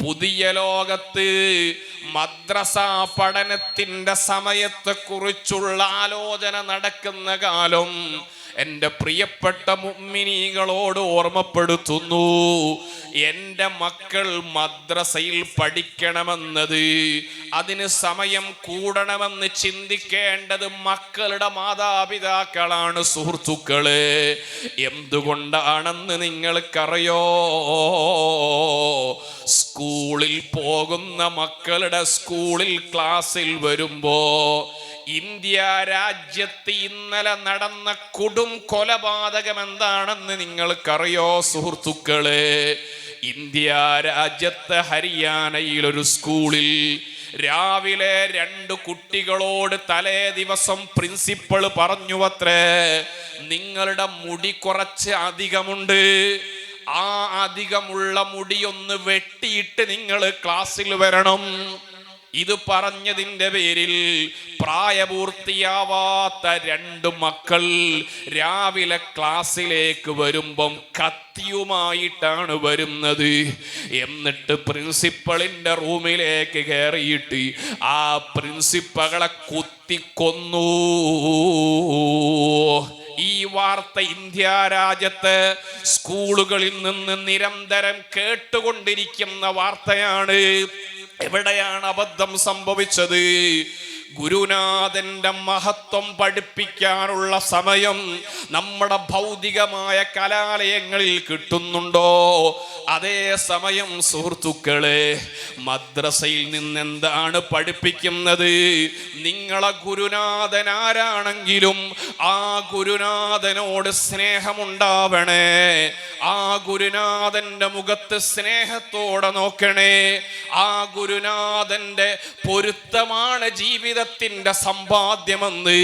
പുതിയ ലോകത്ത് മദ്രസ പഠനത്തിന്റെ സമയത്തെ കുറിച്ചുള്ള ആലോചന നടക്കുന്ന കാലം എൻ്റെ പ്രിയപ്പെട്ട മുഅ്മിനീങ്ങളോട് ഓർമ്മപ്പെടുത്തുന്നു. എൻ്റെ മക്കൾ മദ്രസയിൽ പഠിക്കണമെന്നത്, അതിന് സമയം കൂടണമെന്ന് ചിന്തിക്കേണ്ടത് മക്കളുടെ മാതാപിതാക്കളാണ് സുഹൃത്തുക്കളെ. എന്തുകൊണ്ടാണെന്ന് നിങ്ങൾക്കറിയോ? സ്കൂളിൽ പോകുന്ന മക്കളുടെ സ്കൂളിൽ ക്ലാസ്സിൽ വരുമ്പോ ഇന്ത്യ രാജ്യത്ത് ഇന്നലെ നടന്ന കൊടും കൊലപാതകം എന്താണെന്ന് നിങ്ങൾക്കറിയോ സുഹൃത്തുക്കളെ? ഇന്ത്യ രാജ്യത്ത് ഹരിയാനയിൽ ഒരു സ്കൂളിൽ രാവിലെ 2 കുട്ടികളോട് തലേ ദിവസം പ്രിൻസിപ്പൾ പറഞ്ഞുവത്രേ, നിങ്ങളുടെ മുടി കുറച്ച് അധികമുണ്ട്, ആ അധികമുള്ള മുടിയൊന്ന് വെട്ടിയിട്ട് നിങ്ങൾ ക്ലാസ്സിൽ വരണം. ഇത് പറഞ്ഞതിൻ്റെ പേരിൽ പ്രായപൂർത്തിയാവാത്ത 2 മക്കൾ രാവിലെ ക്ലാസ്സിലേക്ക് വരുമ്പം കത്തിയുമായിട്ടാണ് വരുന്നത്. എന്നിട്ട് പ്രിൻസിപ്പളിൻ്റെ റൂമിലേക്ക് കയറിയിട്ട് ആ പ്രിൻസിപ്പളെ കുത്തിക്കൊന്നു. ഈ വാർത്ത ഇന്ത്യ രാജ്യത്ത് സ്കൂളുകളിൽ നിന്ന് നിരന്തരം കേട്ടുകൊണ്ടിരിക്കുന്ന വാർത്തയാണ്. എവിടെയാണ് അബദ്ധം സംഭവിച്ചത്? ഗുരുനാഥന്റെ മഹത്വം പഠിപ്പിക്കാനുള്ള സമയം നമ്മുടെ ഭൗതികമായ കലാലയങ്ങളിൽ കിട്ടുന്നുണ്ടോ? അതേ സമയം സുഹൃത്തുക്കളെ, മദ്രസയിൽ നിന്നെന്താണ് പഠിപ്പിക്കുന്നത്? നിങ്ങളെ ഗുരുനാഥൻ ആരാണെങ്കിലും ആ ഗുരുനാഥനോട് സ്നേഹമുണ്ടാവണേ, ആ ഗുരുനാഥന്റെ മുഖത്ത് സ്നേഹത്തോടെ നോക്കണേ. ആ ഗുരുനാഥന്റെ പൊരുത്തമാണ് ജീവിതത്തിന്റെ സമ്പാദ്യമെന്ന്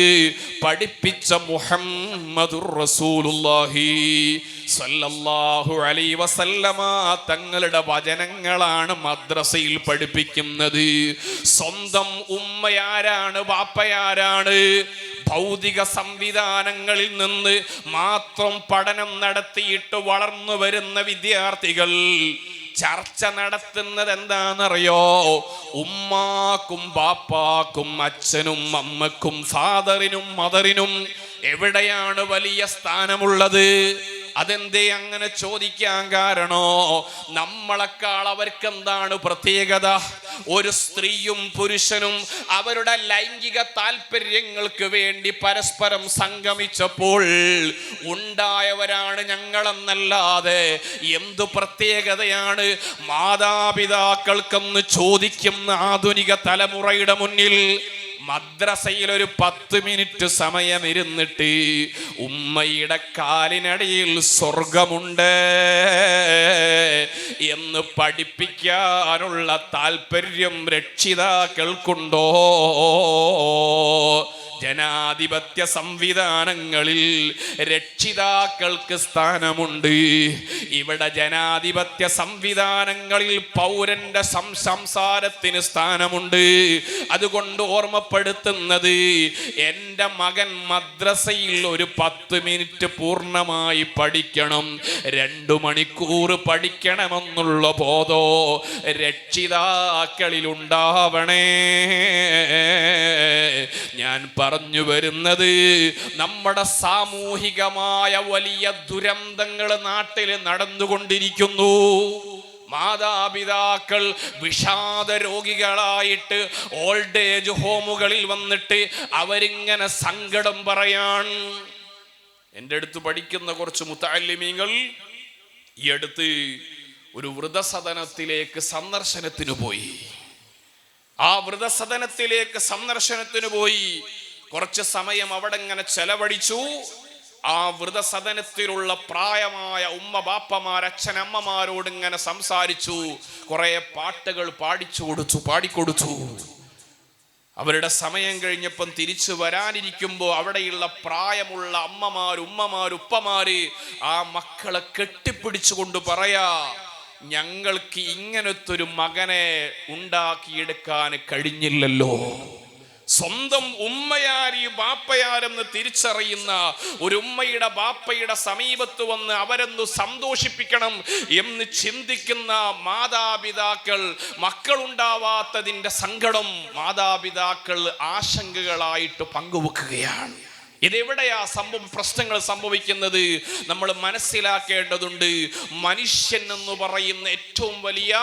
പഠിപ്പിച്ച മുഹമ്മദുർ റസൂലുള്ളാഹി സല്ലല്ലാഹു അലൈഹി വസല്ലമ തങ്ങളുടെ വചനങ്ങളാണ് മദ്രസയിൽ പഠിപ്പിക്കുന്നത്. സ്വന്തം ഉമ്മയാരാണ്, ബാപ്പയാരാണ്? ഭൗതിക സംവിധാനങ്ങളിൽ നിന്ന് മാത്രം പഠനം നടത്തിയിട്ട് വളർന്നു വരുന്ന വിദ്യാർത്ഥികൾ ചർച്ച നടത്തുന്നത് എന്താണെന്നറിയോ? ഉമ്മാക്കും ബാപ്പാക്കും അച്ഛനും അമ്മക്കും ഫാദറിനും മദറിനും എവിടെയാണ് വലിയ സ്ഥാനമുള്ളത്? അതെന്തേ അങ്ങനെ ചോദിക്കാൻ കാരണോ? നമ്മളെക്കാൾ അവർക്ക് എന്താണ് പ്രത്യേകത? ഒരു സ്ത്രീയും പുരുഷനും അവരുടെ ലൈംഗിക താല്പര്യങ്ങൾക്ക് വേണ്ടി പരസ്പരം സംഗമിച്ചപ്പോൾ ഉണ്ടായവരാണ് ഞങ്ങളെന്നല്ലാതെ എന്തു പ്രത്യേകതയാണ് മാതാപിതാക്കൾക്കെന്ന് ചോദിക്കുന്ന ആധുനിക തലമുറയുടെ മുന്നിൽ മദ്രസയിൽ ഒരു 10 മിനിറ്റ് സമയം ഇരുന്നിട്ട് ഉമ്മയുടെ കാലിനടിയിൽ സ്വർഗമുണ്ട് എന്ന് പഠിപ്പിക്കാനുള്ള താല്പര്യം രക്ഷിതാക്കൾക്കുണ്ടോ? ജനാധിപത്യ സംവിധാനങ്ങളിൽ രക്ഷിതാക്കൾക്ക് സ്ഥാനമുണ്ട്. ഇവിടെ ജനാധിപത്യ സംവിധാനങ്ങളിൽ പൗരന്റെ സംസാരത്തിന് സ്ഥാനമുണ്ട്. അതുകൊണ്ട് ഓർമ്മപ്പെടുത്തുന്നത്, എൻ്റെ മകൻ മദ്രസയിൽ ഒരു 10 മിനിറ്റ് പൂർണ്ണമായി പഠിക്കണം, 2 മണിക്കൂർ പഠിക്കണമെന്നുള്ള ബോധോ രക്ഷിതാക്കളിൽ ഉണ്ടാവണേ. ഞാൻ പറഞ്ഞു വരുന്നത്, നമ്മുടെ സാമൂഹികമായ വലിയ ദുരന്തങ്ങൾ നാട്ടിൽ നടന്നുകൊണ്ടിരിക്കുന്നു. മാതാപിതാക്കൾ വിഷാദ രോഗികളായിട്ട് ഓൾഡ് ഏജ് ഹോമുകളിൽ വന്നിട്ട് അവരിങ്ങനെ സങ്കടം പറയാൻ. എൻ്റെ അടുത്ത് പഠിക്കുന്ന കുറച്ച് മുതഅല്ലിമീങ്ങൾ ഈ അടുത്ത് ഒരു വൃദ്ധസദനത്തിലേക്ക് സന്ദർശനത്തിന് പോയി. ആ വൃദ്ധസദനത്തിലേക്ക് സന്ദർശനത്തിന് പോയി കുറച്ച് സമയം അവിടെ ഇങ്ങനെ ചെലവഴിച്ചു. ആ വൃദ്ധസദനത്തിലുള്ള പ്രായമായ ഉമ്മ ബാപ്പമാർ അച്ഛനമ്മമാരോട് ഇങ്ങനെ സംസാരിച്ചു. കുറെ പാട്ടുകൾ പാടിക്കൊടുത്തു. അവരുടെ സമയം കഴിഞ്ഞപ്പം തിരിച്ചു വരാനിരിക്കുമ്പോൾ അവിടെയുള്ള പ്രായമുള്ള അമ്മമാര് ഉമ്മമാര് ഉപ്പമാര് ആ മക്കളെ കെട്ടിപ്പിടിച്ചുകൊണ്ട് പറയാ, ഞങ്ങൾക്ക് ഇങ്ങനത്തൊരു മകനെ ഉണ്ടാക്കിയെടുക്കാൻ കഴിഞ്ഞില്ലല്ലോ. സ്വന്തം ഉമ്മയാരി ബാപ്പയാരെന്ന് തിരിച്ചറിയുന്ന ഒരു ഉമ്മയുടെ ബാപ്പയുടെ സമീപത്ത് വന്ന് അവരെന്ന് സന്തോഷിപ്പിക്കണം എന്ന് ചിന്തിക്കുന്ന മാതാപിതാക്കൾ, മക്കളുണ്ടാവാത്തതിൻ്റെ സങ്കടം മാതാപിതാക്കൾ ആശങ്കകളായിട്ട് പങ്കുവെക്കുകയാണ്. ഇതെവിടെയാ പ്രശ്നങ്ങൾ സംഭവിക്കുന്നത്? നമ്മൾ മനസ്സിലാക്കേണ്ടതുണ്ട്. മനുഷ്യൻ എന്ന് പറയുന്ന ഏറ്റവും വലിയ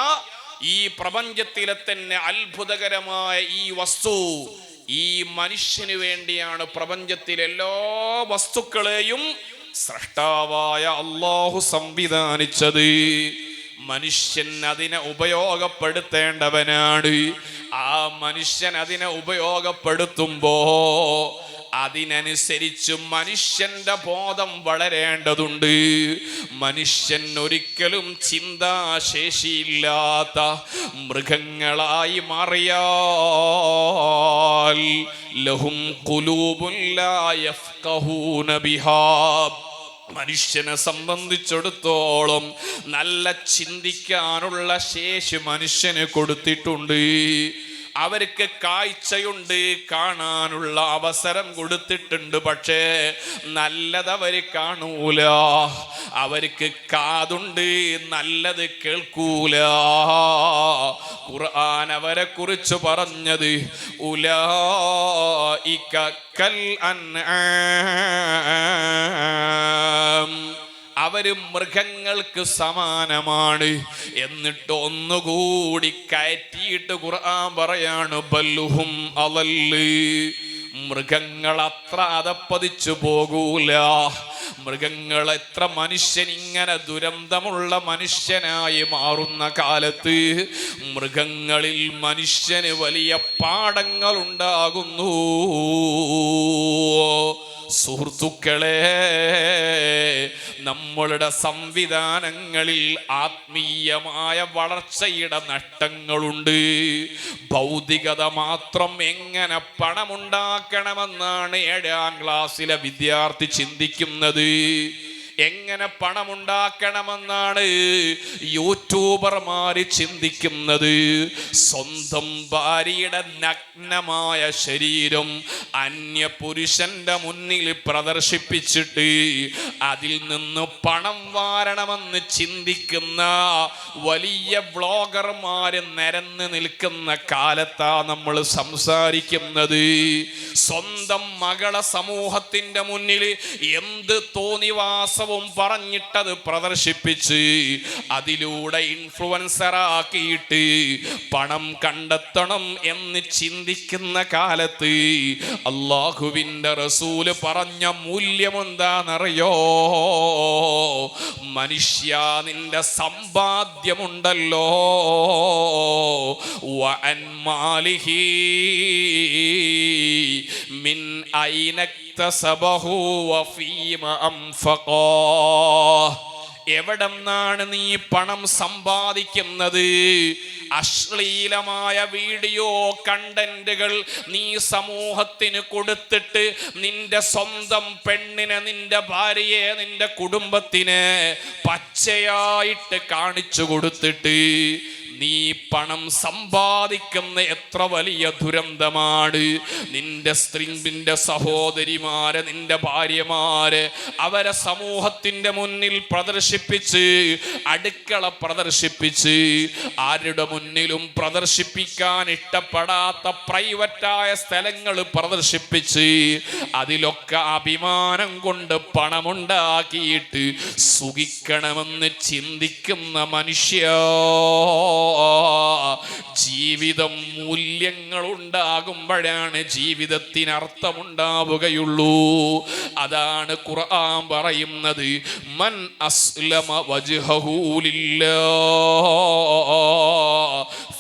ഈ പ്രപഞ്ചത്തിലെ തന്നെ അത്ഭുതകരമായ ഈ വസ്തു, ഈ മനുഷ്യന് വേണ്ടിയാണ് പ്രപഞ്ചത്തിലെ എല്ലാ വസ്തുക്കളെയും സ്രഷ്ടാവായ അല്ലാഹു സംവിധാനിച്ചത്. മനുഷ്യൻ അതിനെ ഉപയോഗപ്പെടുത്തേണ്ടവനാണ്. ആ മനുഷ്യൻ അതിനെ ഉപയോഗപ്പെടുത്തുമ്പോ അതിനനുസരിച്ച് മനുഷ്യന്റെ ബോധം വളരേണ്ടതുണ്ട്. മനുഷ്യൻ ഒരിക്കലും ചിന്താശേഷിയില്ലാത്ത മൃഗങ്ങളായി മാറിയാൽ ലഹും ഖുലൂബുൻ ലാ യഫ്ഖഹൂന ബിഹാ, മനുഷ്യനെ സംബന്ധിച്ചിടത്തോളം നല്ല ചിന്തിക്കാനുള്ള ശേഷി മനുഷ്യന് കൊടുത്തിട്ടുണ്ട്. അവർക്ക് കാഴ്ചയുണ്ട്, കാണാനുള്ള അവസരം കൊടുത്തിട്ടുണ്ട്. പക്ഷേ നല്ലതവര് കാണൂല. അവർക്ക് കാതുണ്ട്, നല്ലത് കേൾക്കൂല. ഖുർആൻ അവരെ കുറിച്ച് പറഞ്ഞത് ഉലൈക കൽ അൻആം, അവര് മൃഗങ്ങൾക്ക് സമാനമാണ്. എന്നിട്ട് ഒന്നുകൂടി കയറ്റിയിട്ട് ഖുർആൻ പറയാണ് ബൽഹും അളല്ല്, മൃഗങ്ങൾ അത്ര അതപ്പതിച്ചു പോകൂല. മൃഗങ്ങൾ എത്ര മനുഷ്യൻ ഇങ്ങനെ ദുരന്തമുള്ള മനുഷ്യനായി മാറുന്ന കാലത്ത് മൃഗങ്ങളിൽ മനുഷ്യന് വലിയ പാഠങ്ങൾ ഉണ്ടാകുന്നു. സുഹൃത്തുക്കളെ, നമ്മളുടെ സംവിധാനങ്ങളിൽ ആത്മീയമായ വളർച്ചയുടെ നഷ്ടങ്ങളുണ്ട്. ഭൗതികത മാത്രം എങ്ങനെ പണമുണ്ടാക്കണമെന്നാണ് 7ാം ക്ലാസ്സിലെ വിദ്യാർത്ഥി ചിന്തിക്കുന്നത്. എങ്ങനെ പണമുണ്ടാക്കണമെന്നാണ് യൂട്യൂബർമാര് ചിന്തിക്കുന്നത്. സ്വന്തം ഭാര്യയുടെ നഗ്നമായ ശരീരം അന്യ പുരുഷന്റെ മുന്നിൽ പ്രദർശിപ്പിച്ചിട്ട് അതിൽ നിന്ന് പണം വാരണമെന്ന് ചിന്തിക്കുന്ന വലിയ വ്ളോഗർമാര് നിരന്ന് നിൽക്കുന്ന കാലത്താ നമ്മൾ സംസാരിക്കുന്നത്. സ്വന്തം മകളെ സമൂഹത്തിന്റെ മുന്നിൽ എന്ത് തോന്നിവാസം പറഞ്ഞിട്ടത് പ്രദർശിപ്പിച്ച് അതിലൂടെ ഇൻഫ്ലുവൻസറാക്കിയിട്ട് പണം കണ്ടെത്തണം എന്ന് ചിന്തിക്കുന്ന കാലത്ത് അല്ലാഹുവിൻ്റെ റസൂല് പറഞ്ഞ മൂല്യം എന്താണെന്നറിയോ? മനുഷ്യ, നിന്റെ സമ്പാദ്യമുണ്ടല്ലോ, വഅൻ മാലിഹി മിൻ ഐന ഇക്തസബഹു വഫീമ അൻഫഖാ, എവിടെന്നാണ് നീ പണം സമ്പാദിക്കുന്നത്? അശ്ലീലമായ വീഡിയോ കണ്ടന്റുകൾ നീ സമൂഹത്തിന് കൊടുത്തിട്ട് നിന്റെ സ്വന്തം പെണ്ണിനെ, നിന്റെ ഭാര്യയെ, നിന്റെ കുടുംബത്തിനെ പച്ചയായിട്ട് കാണിച്ചു കൊടുത്തിട്ട് നീ പണം സമ്പാദിക്കുന്ന എത്ര വലിയ ദുരന്തമാണ്. നിന്റെ നിന്റെ സഹോദരിമാരെ, നിന്റെ ഭാര്യമാരെ അവരെ സമൂഹത്തിന്റെ മുന്നിൽ പ്രദർശിപ്പിച്ച്, അടുക്കള പ്രദർശിപ്പിച്ച്, ആരുടെ മുന്നിലും പ്രദർശിപ്പിക്കാൻ ഇഷ്ടപ്പെടാത്ത പ്രൈവറ്റായ സ്ഥലങ്ങൾ പ്രദർശിപ്പിച്ച് അതിലൊക്കെ അഭിമാനം കൊണ്ട് പണമുണ്ടാക്കിയിട്ട് സുഖിക്കണമെന്ന് ചിന്തിക്കുന്ന മനുഷ്യ, ജീവിതം മൂല്യങ്ങൾ ഉണ്ടാകുമ്പോഴാണ് ജീവിതത്തിന് അർത്ഥമുണ്ടാവുകയുള്ളൂ. അതാണ് ഖുർആൻ പറയുന്നത്, മൻ അസ്ലമ വജ്ഹഹു ലില്ലാഹ്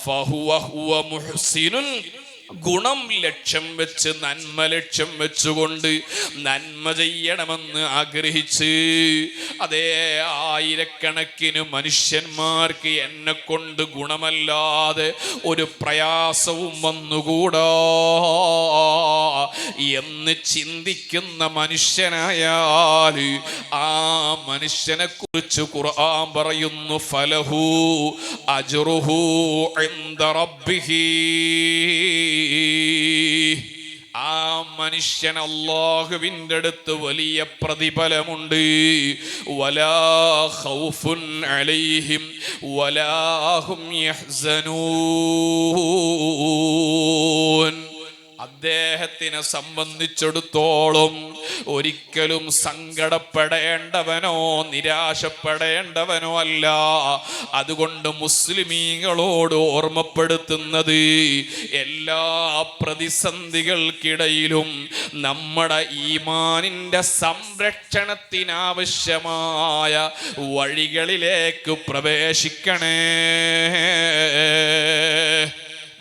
ഫഹുവ മുഹ്സിനുൻ, ഗുണം ലക്ഷ്യം വെച്ച്, നന്മ ലക്ഷ്യം വെച്ചുകൊണ്ട് നന്മ ചെയ്യണമെന്ന് ആഗ്രഹിച്ച്, അതേ ആയിരക്കണക്കിന് മനുഷ്യന്മാർക്ക് എന്നെ കൊണ്ട് ഗുണമല്ലാതെ ഒരു പ്രയാസവും വന്നുകൂടാ എന്ന് ചിന്തിക്കുന്ന മനുഷ്യനായാൽ ആ മനുഷ്യനെ കുറിച്ച് ഖുർആൻ പറയുന്നു, ഫലഹു അജ്റുഹു ഇൻദ റബ്ബിഹി, മനുഷ്യൻ അല്ലാഹുവിൻ്റെ അടുത്ത് വലിയ പ്രതിഫലമുണ്ട്. വലാ ഖൗഫുൻ അലൈഹിം വലാ ഹും യഹ്സനൂൻ. അദ്ദേഹത്തിനെ സംബന്ധിച്ചിടത്തോളം ഒരിക്കലും സങ്കടപ്പെടേണ്ടവനോ നിരാശപ്പെടേണ്ടവനോ അല്ല. അതുകൊണ്ട് മുസ്ലിമീങ്ങളോട് ഓർമ്മപ്പെടുത്തുന്നത്, എല്ലാ പ്രതിസന്ധികൾക്കിടയിലും നമ്മുടെ ഈമാനിൻ്റെ സംരക്ഷണത്തിനാവശ്യമായ വഴികളിലേക്ക് പ്രവേശിക്കണേ.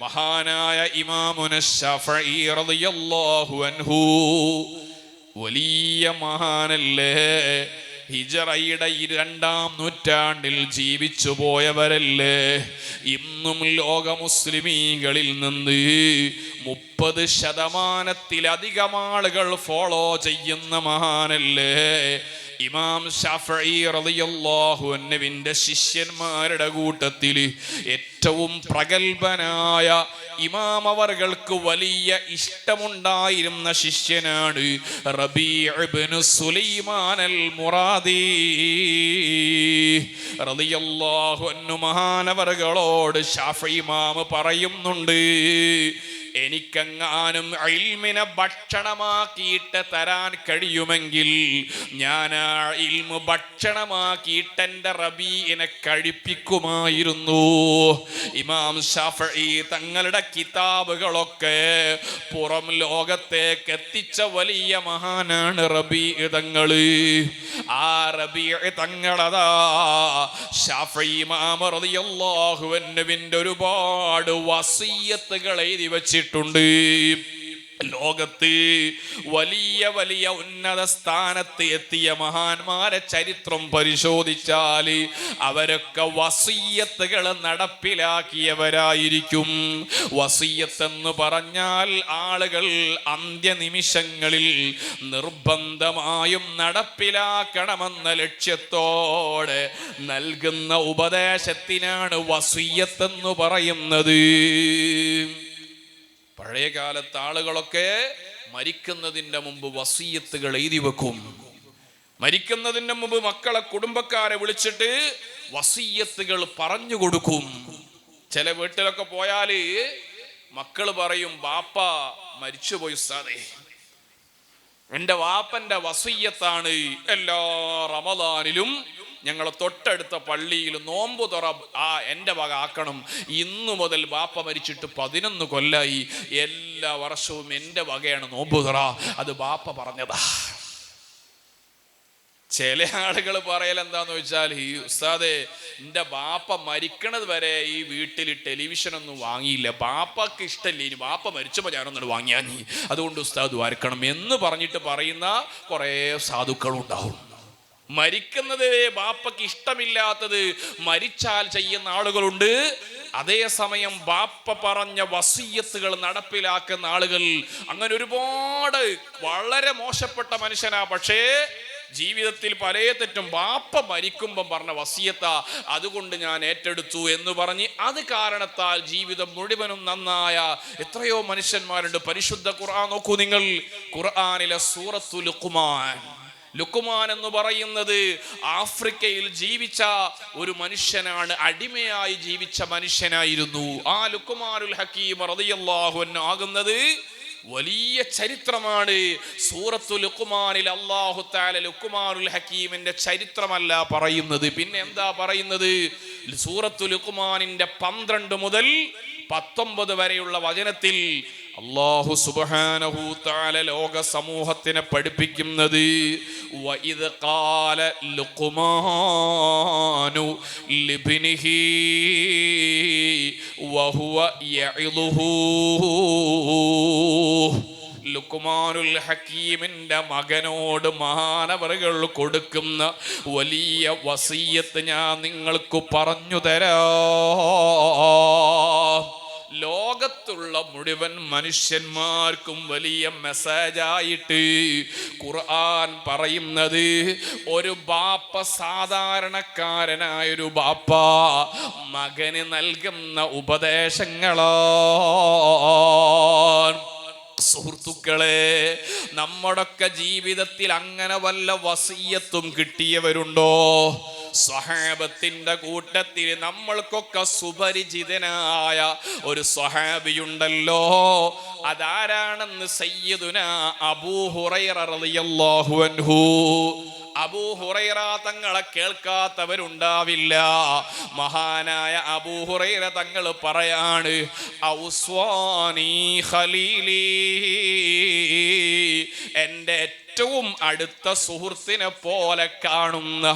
മഹാനായ ഇമാമുന ശഫഈ റളിയല്ലാഹു അൻഹു വലിയ മഹാനല്ലേ, ഹിജറയുടെ 2-ാം നൂറ്റാണ്ടിൽ ജീവിച്ചു പോയവരല്ലേ. ഇന്നും ലോക മുസ്ലിമീങ്ങളിൽ നിന്ന് 30% ആളുകൾ ഫോളോ ചെയ്യുന്ന മഹാനല്ലേ ഇമാം ശഫഈ റളിയല്ലാഹു അൻഹുവിൻ്റെ ശിഷ്യന്മാരുടെ കൂട്ടത്തിൽ ഏറ്റവും പ്രഗൽഭനായ ഇമാം അവർക്ക് വലിയ ഇഷ്ടമുണ്ടായിരുന്ന ശിഷ്യനാണ് റബീഉ ഇബ്നു സുലൈമാൻ അൽ മുറാദി റളിയല്ലാഹു അൻഹു. മഹാനവറുകളോട് ശഫഈ ഇമാം പറയുന്നുണ്ട്, എനിക്കെങ്ങാനും ഇൽമിനെ ഭക്ഷണമാക്കിയിട്ട് തരാൻ കഴിയുമെങ്കിൽ ഞാൻ ആ ഇൽമ് ഭക്ഷണമാക്കിയിട്ട് എൻ്റെ റബീഇനെ കഴിപ്പിക്കുമായിരുന്നു. ഇമാം ശഫഈ തങ്ങളുടെ കിതാബുകളൊക്കെ പുറം ലോകത്തേക്ക് എത്തിച്ച വലിയ മഹാനാണ് റബീഇ തങ്ങൾ. ആ റബീഇ തങ്ങളതാ ശഫഈ ഇമാം റളിയല്ലാഹു അൻഹുവിൻ്റെ ഒരുപാട് വസിയ്യത്തുകൾ എഴുതി വച്ചിട്ടുണ്ട്. ലോകത്ത് വലിയ വലിയ ഉന്നത സ്ഥാനത്ത് എത്തിയ മഹാന്മാരെ ചരിത്രം പരിശോധിച്ചാൽ അവരൊക്കെ വസിയ്യത്തുകൾ നടപ്പിലാക്കിയവരായിരിക്കും. വസിയ്യത്തെന്ന് പറഞ്ഞാൽ ആളുകൾ അന്ത്യനിമിഷങ്ങളിൽ നിർബന്ധമായും നടപ്പിലാക്കണമെന്ന ലക്ഷ്യത്തോടെ നൽകുന്ന ഉപദേശത്തിനാണ് വസിയ്യത്തെന്ന് പറയുന്നത്. പഴയ കാലത്ത് ആളുകളൊക്കെ മരിക്കുന്നതിൻ്റെ മുമ്പ് വസിയ്യത്തുകൾ എഴുതി വെക്കും. മരിക്കുന്നതിൻ്റെ മുമ്പ് മക്കളെ കുടുംബക്കാരെ വിളിച്ചിട്ട് വസിയ്യത്തുകൾ പറഞ്ഞു കൊടുക്കും. ചില വീട്ടിലൊക്കെ പോയാൽ മക്കൾ പറയും, ബാപ്പ മരിച്ചുപോയി ഉസ്താദേ, എൻ്റെ വാപ്പൻ്റെ വസിയ്യത്താണ് എല്ലാ റമദാനിലും ഞങ്ങളെ തൊട്ടടുത്ത പള്ളിയിൽ നോമ്പ് തുറ എൻ്റെ വക ആക്കണം. ഇന്നു മുതൽ ബാപ്പ മരിച്ചിട്ട് 11 കൊല്ലായി, എല്ലാ വർഷവും എൻ്റെ വകയാണ് നോമ്പ് തുറ. അത് ബാപ്പ പറഞ്ഞതാ. ചില ആളുകൾ പറയൽ എന്താന്ന് വെച്ചാൽ, ഈ ഉസ്താദേ എൻ്റെ ബാപ്പ മരിക്കണത് വരെ ഈ വീട്ടിൽ ടെലിവിഷനൊന്നും വാങ്ങിയില്ല, ബാപ്പക്ക് ഇഷ്ടമില്ല, ഇനി ബാപ്പ മരിച്ചപ്പോൾ ഞാനൊന്നും വാങ്ങിയാ നീ, അതുകൊണ്ട് ഉസ്താദ് വരക്കണം എന്ന് പറഞ്ഞിട്ട് പറയുന്ന കുറേ സാധുക്കളുണ്ടാവും. മരിക്കുന്നത് ബാപ്പക്ക് ഇഷ്ടമില്ലാത്തത് മരിച്ചാൽ ചെയ്യുന്ന ആളുകളുണ്ട്. അതേസമയം ബാപ്പ പറഞ്ഞ വസിയ്യത്തുകൾ നടപ്പിലാക്കുന്ന ആളുകൾ, അങ്ങനെ ഒരുപാട് വളരെ മോശപ്പെട്ട മനുഷ്യനാ, പക്ഷേ ജീവിതത്തിൽ പല തെറ്റും ബാപ്പ മരിക്കുമ്പം പറഞ്ഞ വസിയത്താ, അതുകൊണ്ട് ഞാൻ ഏറ്റെടുത്തു എന്ന് പറഞ്ഞ് അത് കാരണത്താൽ ജീവിതം മുഴുവനും നന്നായ എത്രയോ മനുഷ്യന്മാരുണ്ട്. പരിശുദ്ധ ഖുർആൻ നോക്കൂ നിങ്ങൾ. ഖുർആനിലെ സൂറത്തുൽ ലുഖ്മാൻ, ലുഖ്മാൻ എന്ന് പറയുന്നത് ആഫ്രിക്കയിൽ ജീവിച്ച ഒരു മനുഷ്യനാണ്, അടിമയായി ജീവിച്ച മനുഷ്യനായിരുന്നു. ആ ലുഖ്മാനുൽ ഹക്കീം റളിയല്ലാഹു അൻഹു ആകുന്നത് വലിയ ചരിത്രമാണ്. സൂറത്തുൽ ലുഖ്മാനിൽ അല്ലാഹു തആല ലുഖ്മാനുൽ ഹക്കീമിന്റെ ചരിത്രമല്ല പറയുന്നത്, പിന്നെ എന്താ പറയുന്നത്? സൂറത്തുൽ ലുഖ്മാനിന്റെ 12 മുതൽ 19 വരെയുള്ള വചനത്തിൽ അല്ലാഹു സുബ്ഹാനഹു തആല ലോക സമൂഹത്തിനെ പഠിപ്പിക്കുന്നത്, വഇദ് ഖാല ലുഖ്മാനു ലിബ്നിഹി വഹുവ യഇദുഹു. ലുഖ്മാനുൽ ഹക്കീമിന്റെ മകനോട് മഹാനവറുകൾ കൊടുക്കുന്ന വലിയ വസിയ്യത്ത് ഞാൻ നിങ്ങൾക്ക് പറഞ്ഞു തരാം. ലോകത്തുള്ള മുഴുവൻ മനുഷ്യന്മാർക്കും വലിയ മെസ്സേജായിട്ട് ഖുർആൻ പറയുന്നത്, ഒരു ബാപ്പ, സാധാരണക്കാരനായൊരു ബാപ്പ മകന് നൽകുന്ന ഉപദേശങ്ങളാണ്. സുഹൃത്തുക്കളെ, നമ്മുടെയൊക്കെ ജീവിതത്തിൽ അങ്ങനെ വല്ല വസിയ്യത്തും കിട്ടിയവരുണ്ടോ? സ്വഹാബത്തിന്റെ കൂട്ടത്തിൽ നമ്മൾക്കൊക്കെ സുപരിചിതനായ ഒരു സ്വഹാബിയുണ്ടല്ലോ. അതാരാണെന്ന് സയ്യിദുനാ അബൂ ഹുറൈറ റളിയല്ലാഹു അൻഹു. അബൂ ഹുറൈറ തങ്ങളെ കേൾക്കാത്തവരുണ്ടാവില്ല. മഹാനായ അബൂ ഹുറൈറ തങ്ങൾ പറയാണ്, ഔസ്വാനി ഖലീലി, എൻ്റെ ഏറ്റവും അടുത്ത സുഹൃത്തിനെ പോലെ കാണുന്ന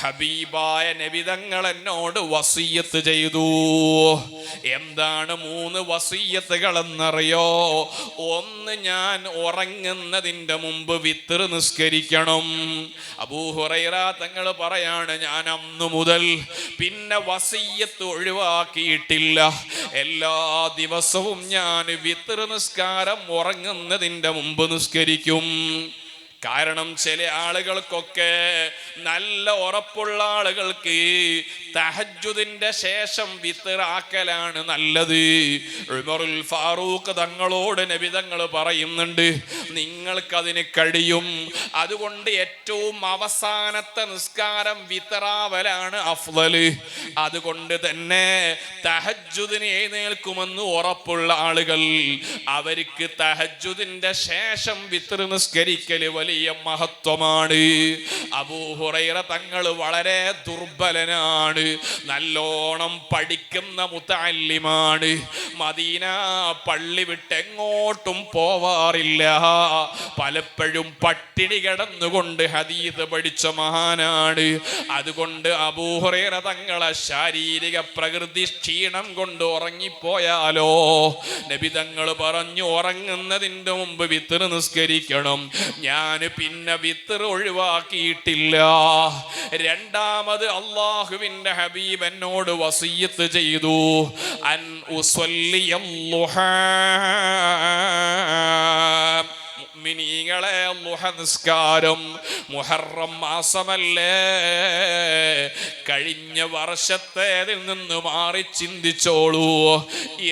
ഹബീബായ നബി തങ്ങൾ എന്നോട് വസിയ്യത്ത് ചെയ്തു. എന്താണ് 3 വസിയ്യത്തുകൾ എന്നറിയോ? ഒന്ന്, ഞാൻ ഉറങ്ങുന്നതിൻ്റെ മുമ്പ് വിത്ർ നിസ്കരിക്കണം. അബൂ ഹുറൈറ തങ്ങൾ പറയാണ്, ഞാൻ അന്നു മുതൽ പിന്നെ വസിയ്യത്ത് ഒഴിവാക്കിയിട്ടില്ല. എല്ലാ ദിവസവും ഞാൻ വിത്ർ നിസ്കാരം ഉറങ്ങുന്നതിൻ്റെ മുമ്പ് നിസ്കരിക്കും. കാരണം ചില ആളുകൾക്കൊക്കെ, നല്ല ഉറപ്പുള്ള ആളുകൾക്ക് തഹജ്ജുദിന്റെ ശേഷം വിത്ർ ആക്കലാണ് നല്ലത്. ഉമറുൽ ഫാറൂഖ് തങ്ങളോട് നബി തങ്ങൾ പറയുന്നുണ്ട്, നിങ്ങൾക്കതിന് കഴിയും, അതുകൊണ്ട് ഏറ്റവും അവസാനത്തെ നിസ്കാരം വിത്റാവലാണ് അഫ്ളല്. അതുകൊണ്ട് തന്നെ തഹജ്ജുദിന് എഴുന്നേൽക്കുമെന്ന് ഉറപ്പുള്ള ആളുകൾ, അവർക്ക് തഹജ്ജുദിന്റെ ശേഷം വിത്ർ നിസ്കരിക്കല് വലിയ മഹത്വമാണ്. അബൂ ഹുറൈറ തങ്ങൾ വളരെ ദുർബലനാണ്, നല്ലോണം പഠിക്കുന്ന മുതഅല്ലിമാണ്. മദീന പള്ളി വിട്ട് എങ്ങോട്ടും പോവാറില്ല. പലപ്പോഴും പട്ടിണി കിടന്നുകൊണ്ട് ഹദീസ് പഠിച്ച മഹാനാണ്. അതുകൊണ്ട് അബൂ ഹുറൈറ തങ്ങളെ ശാരീരിക പ്രകൃതി ക്ഷീണം കൊണ്ട് ഉറങ്ങിപ്പോയാലോ, നബി തങ്ങൾ പറഞ്ഞു, ഉറങ്ങുന്നതിൻ്റെ മുമ്പ് വിത്ർ നിസ്കരിക്കണം. ഞാൻ പിന്നെ വിത്ർ ഒഴിവാക്കിയിട്ടില്ല. രണ്ടാമത്, അല്ലാഹുവിന്റെ ഹബീബ് എന്നോട് വസിയ്യത്ത് ചെയ്തു, അൻ ഉസല്ലിയ ളുഹാ, മുഅ്മിനീങ്ങളെ, ളുഹ നിസ്കാരം. മുഹറം മാസമല്ലേ, കഴിഞ്ഞ വർഷത്തേതിൽ നിന്ന് മാറി ചിന്തിച്ചോളൂ.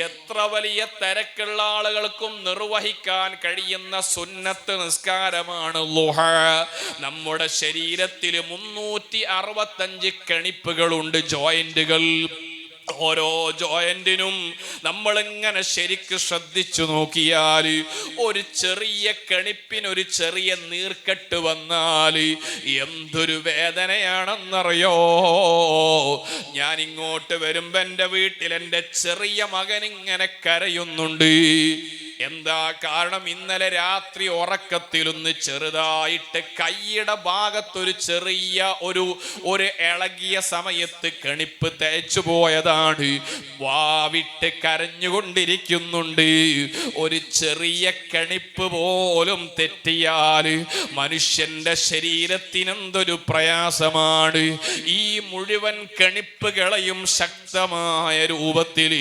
എത്ര വലിയ തിരക്കുള്ള ആളുകൾക്കും നിർവഹിക്കാൻ കഴിയുന്ന സുന്നത്ത് നിസ്കാരമാണ് ളുഹ. നമ്മുടെ ശരീരത്തിൽ 365 കണിപ്പുകളുണ്ട്, ജോയിന്റുകൾ. ഓരോ ജോയിന്റിനും നമ്മളിങ്ങനെ ശരിക്ക് ശ്രദ്ധിച്ചു നോക്കിയാൽ, ഒരു ചെറിയ കണിപ്പിനൊരു ചെറിയ നീർക്കെട്ട് വന്നാൽ എന്തൊരു വേദനയാണെന്നറിയോ? ഞാൻ ഇങ്ങോട്ട് വരുമ്പോ എൻ്റെ വീട്ടിൽ എൻ്റെ ചെറിയ മകൻ ഇങ്ങനെ കരയുന്നുണ്ട്. എന്താ കാരണം? ഇന്നലെ രാത്രി ഉറക്കത്തിലൊന്ന് ചെറുതായിട്ട് കൈയുടെ ഭാഗത്തൊരു ചെറിയ ഒരു ഇളകിയ സമയത്ത് കണിപ്പ് തേച്ചു പോയതാണ്. വാവിട്ട് കരഞ്ഞുകൊണ്ടിരിക്കുന്നുണ്ട്. ഒരു ചെറിയ കണിപ്പ് പോലും തെറ്റിയാൽ മനുഷ്യന്റെ ശരീരത്തിനെന്തൊരു പ്രയാസമാണ്. ഈ മുഴുവൻ കണിപ്പുകളെയും ശക്തമായ രൂപത്തിൽ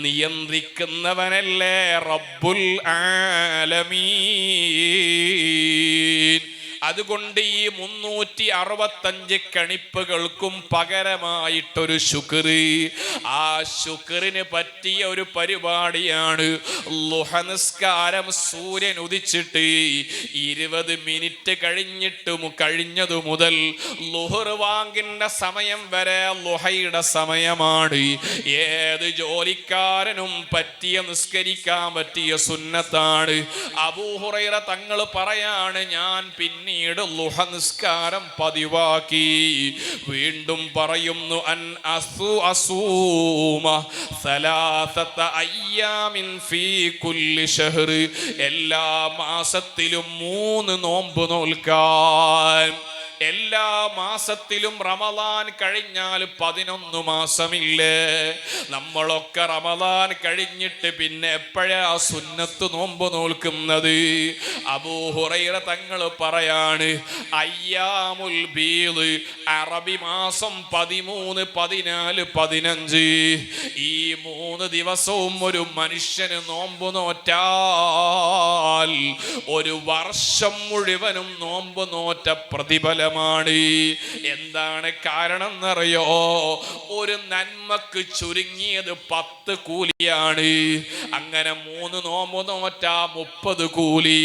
നിയന്ത്രിക്കുന്നവനല്ലേ റബ്ബുൽ ആലമീൻ. അതുകൊണ്ട് ഈ 365 കണിപ്പുകൾക്കും പകരമായിട്ടൊരു ശുക്ർ, ആ ശുക്രിന് പറ്റിയ ഒരു പരിപാടിയാണ് ളുഹ നിസ്കാരം. സൂര്യൻ ഉദിച്ചിട്ട് 20 മിനിറ്റ് കഴിഞ്ഞതു മുതൽ ളുഹർ വാങ്കിന്റെ സമയം വരെ ളുഹയുടെ സമയമാണ്. ഏത് ജോലിക്കാരനും നിസ്കരിക്കാൻ പറ്റിയ സുന്നത്താണ്. അബൂ ഹുറൈറ തങ്ങൾ പറയാണ്, ഞാൻ പിന്നീട് ളുഹ നിസ്കാരം പതിവാക്കി. വീണ്ടും പറയുന്നു, അൻ അസൂമ സലാസത അയ്യാമിൻ ഫീ കുല്ലി ശഹ്ർ, എല്ലാ മാസത്തിലും 3 നോമ്പ് നോൽക്കാൻ. എല്ലാ മാസത്തിലും റമളാൻ കഴിഞ്ഞാൽ 11 മാസമില്ലേ? നമ്മളൊക്കെ റമളാൻ കഴിഞ്ഞിട്ട് പിന്നെ എപ്പോഴാ സുന്നത്ത് നോമ്പ് നോൽക്കുന്നത്? അബൂ ഹുറൈറ തങ്ങൾ പറയാണ്, അയ്യാമുൽ ബീദ്, അറബി മാസം 13, 14, 15, ഈ 3 ദിവസവും ഒരു മനുഷ്യന് നോമ്പ് നോറ്റാൽ 1 വർഷം മുഴുവനും നോമ്പ് നോറ്റ പ്രതിഫലം. എന്താണ് കാരണം എന്നറിയോ? ഒരു നന്മക്ക് ചുരുങ്ങിയത് 10 കൂലിയാണ്. അങ്ങനെ 3 നോമ്പ് നോറ്റാ 30 കൂലി.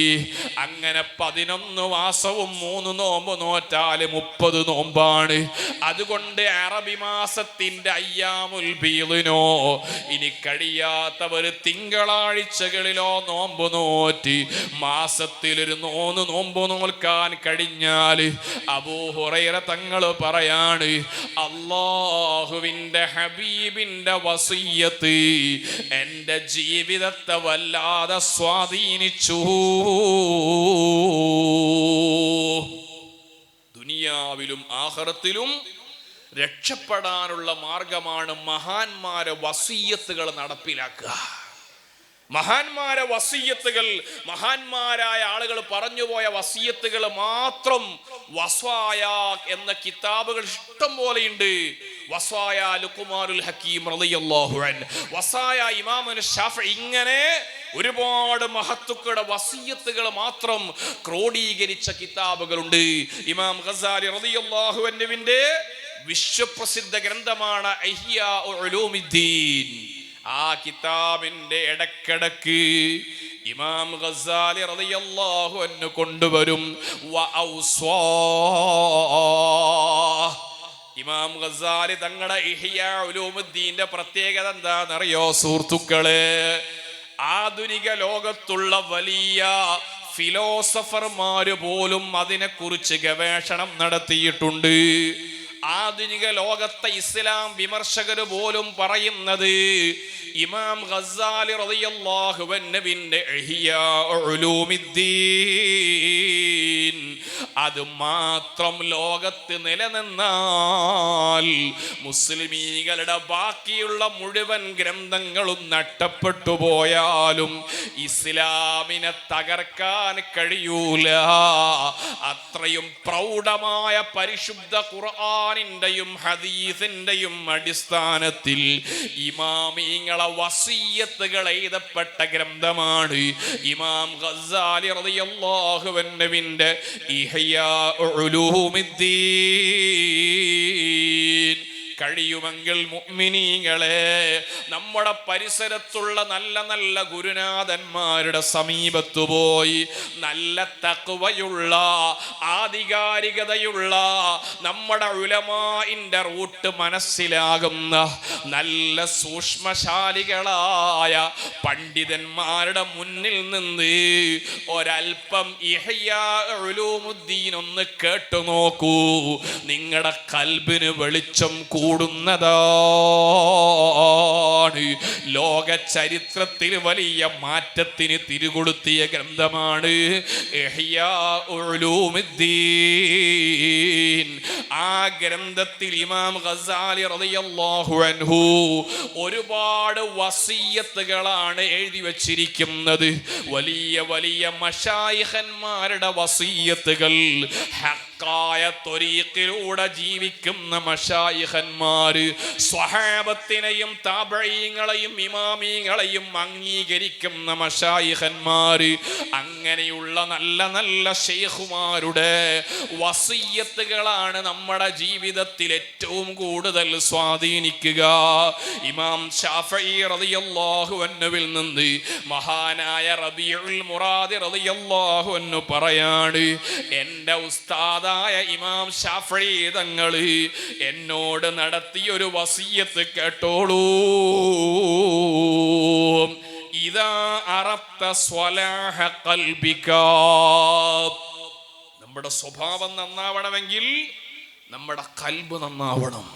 അങ്ങനെ 11 മാസവും 3 നോമ്പ് നോറ്റാല് 30 നോമ്പാണ്. അതുകൊണ്ട് അറബി മാസത്തിന്റെ അയ്യാമുൽ ബീദിനോ ഇനി കഴിയാത്തവർ തിങ്കളാഴ്ചകളിലോ നോമ്പ് നോറ്റി മാസത്തിലൊരു 3 നോമ്പ് നോൽക്കാൻ കഴിഞ്ഞാൽ അബൂ ഹുറൈറ തങ്ങൾ പറയാണ്, അല്ലാഹുവിന്റെ ഹബീബിന്റെ വസിയ്യത്ത് എൻ്റെ ജീവിതത്തെ വല്ലാതെ സ്വാധീനിച്ചു. ദുനിയാവിലും ആഖിറത്തിലും രക്ഷപ്പെടാനുള്ള മാർഗമാണ് മഹാന്മാരെ വസിയ്യത്തുകൾ നടപ്പിലാക്കുക. മഹാന്മാരെ വസിയ്യത്തുകൾ, മഹാന്മാരായ ആളുകൾ പറഞ്ഞുപോയ വസിയ്യത്തുകൾ മാത്രം വസ്വായ എന്ന കിതാബുകൾ ഇഷ്ടം പോലെയുണ്ട്. വസ്വായ ലുഖ്മാനുൽ ഹക്കീം റളിയല്ലാഹു അൻഹു, വസ്വായ ഇമാമുൽ ശാഫിഈ, ഇങ്ങനെ ഒരുപാട് മഹത്തുക്കളുടെ വസിയ്യത്തുകൾ മാത്രം ക്രോഡീകരിച്ച കിതാബുകളുണ്ട്. ഇമാം ഗസാലി റളിയല്ലാഹു അൻഹുവിന്റെ വിശ്വപ്രസിദ്ധ ഗ്രന്ഥമാണ് ഇഹ്യാ ഉലൂമിദ്ദീൻ. ആ കിതാബിന്റെ ഇടക്കിടക്ക് ഇമാം ഗസാലി റളിയല്ലാഹു അൻഹു കൊണ്ടുവരും ഇമാം ഗസാലി തങ്ങളുടെ ഇഹ്യാ ഉലൂമുദ്ദീന്റെ പ്രത്യേകത എന്താണെന്നറിയോ സുഹൃത്തുക്കളെ? ആധുനിക ലോകത്തുള്ള വലിയ ഫിലോസഫർമാര് പോലും അതിനെക്കുറിച്ച് ഗവേഷണം നടത്തിയിട്ടുണ്ട്. ആധുനിക ലോകത്തെ ഇസ്ലാം വിമർശകർ പോലും പറയുന്നത് ഇമാം ഗസാലി റളിയല്ലാഹു അൻഹുവിന്റെ ഇഹ്യാ ഉലൂമിദ്ദീൻ അത് മാത്രം ലോകത്ത് നിലനിന്നാൽ മുസ്ലിമീങ്ങളുടെ ബാക്കിയുള്ള മുഴുവൻ ഗ്രന്ഥങ്ങളും നഷ്ടപ്പെട്ടു പോയാലും ഇസ്ലാമിനെ തകർക്കാൻ കഴിയൂല. അത്രയും പ്രൗഢമായ പരിശുദ്ധ ഖുർആനിന്റെയും ഹദീസിന്റെയും അടിസ്ഥാനത്തിൽ ഇമാമിങ്ങളെ വസിയ്യത്തുകൾ എഴുതപ്പെട്ട ഗ്രന്ഥമാണ് ഇമാം ഗസാലി റളിയല്ലാഹു അൻഹുവിന്റെ ഇഹ്യാ ഉലൂമിദ്ദീൻ. കഴിയുമെങ്കിൽ മുഅ്മിനീങ്ങളെ, നമ്മുടെ പരിസരത്തുള്ള നല്ല നല്ല ഗുരുനാഥന്മാരുടെ സമീപത്തു പോയി നല്ല തഖ്വയുള്ള ആധികാരികതയുള്ള നമ്മുടെ ഉലമാഇന്റെ റൂട്ട് മനസ്സിലാകുന്ന നല്ല സൂക്ഷ്മശാലികളായ പണ്ഡിതന്മാരുടെ മുന്നിൽ നിന്ന് ഒരൽപ്പം ഇഹ്യാ ഉലൂമുദ്ദീൻ ഒന്ന് കേട്ടു നോക്കൂ. നിങ്ങളുടെ ഖൽബിന് വെളിച്ചം കൂടുന്നതാണ്. ലോക ചരിത്രത്തിൽ വലിയ മാറ്റത്തിന് തിരികൊളുത്തിയ ഗ്രന്ഥമാണ് ഇഹ്യാ ഉലൂമുദ്ദീൻ. ആ ഗ്രന്ഥത്തിൽ ഇമാം ഗസാലി റളിയല്ലാഹു അൻഹു ഒരുപാട് വസിയ്യത്തുകളാണ് എഴുതി വച്ചിരിക്കുന്നത്. വലിയ വലിയ മശായിഖന്മാരുടെ വസിയ്യത്തുകൾ, ഹഖായ ത്വരീഖിലൂടെ ജീവിക്കുന്ന മശായിഖന്മാര്, സ്വഹാബത്തിനെയും താബഈങ്ങളെയും ഇമാമീങ്ങളെയും അംഗീകരിക്കുന്ന മശായിഖന്മാര്, അങ്ങനെയുള്ള നല്ല നല്ല ശൈഖുമാരുടെ വസിയ്യത്തുകളാണ് നമ്മുടെ ജീവിതത്തിൽ ഏറ്റവും കൂടുതൽ സ്വാധീനിക്കുക. ഇമാം ശാഫഈ റളിയല്ലാഹു അൻഹുവിൽ നിന്ന് മഹാനായ റബീഉൽ മുറാദി റളിയല്ലാഹു അൻഹു പറയാണ്, എൻ്റെ ഉസ്താദായ ഇമാം ശാഫഈ തങ്ങൾ എന്നോട് നടത്തിയൊരു വസിയ്യത്ത് കേട്ടോളൂ. ഇദാ അറബ്ത സ്വലാഹ ഖൽബിക, നമ്മുടെ സ്വഭാവം നന്നാവണമെങ്കിൽ നമ്മുടെ ഖൽബ് നന്നാവണം.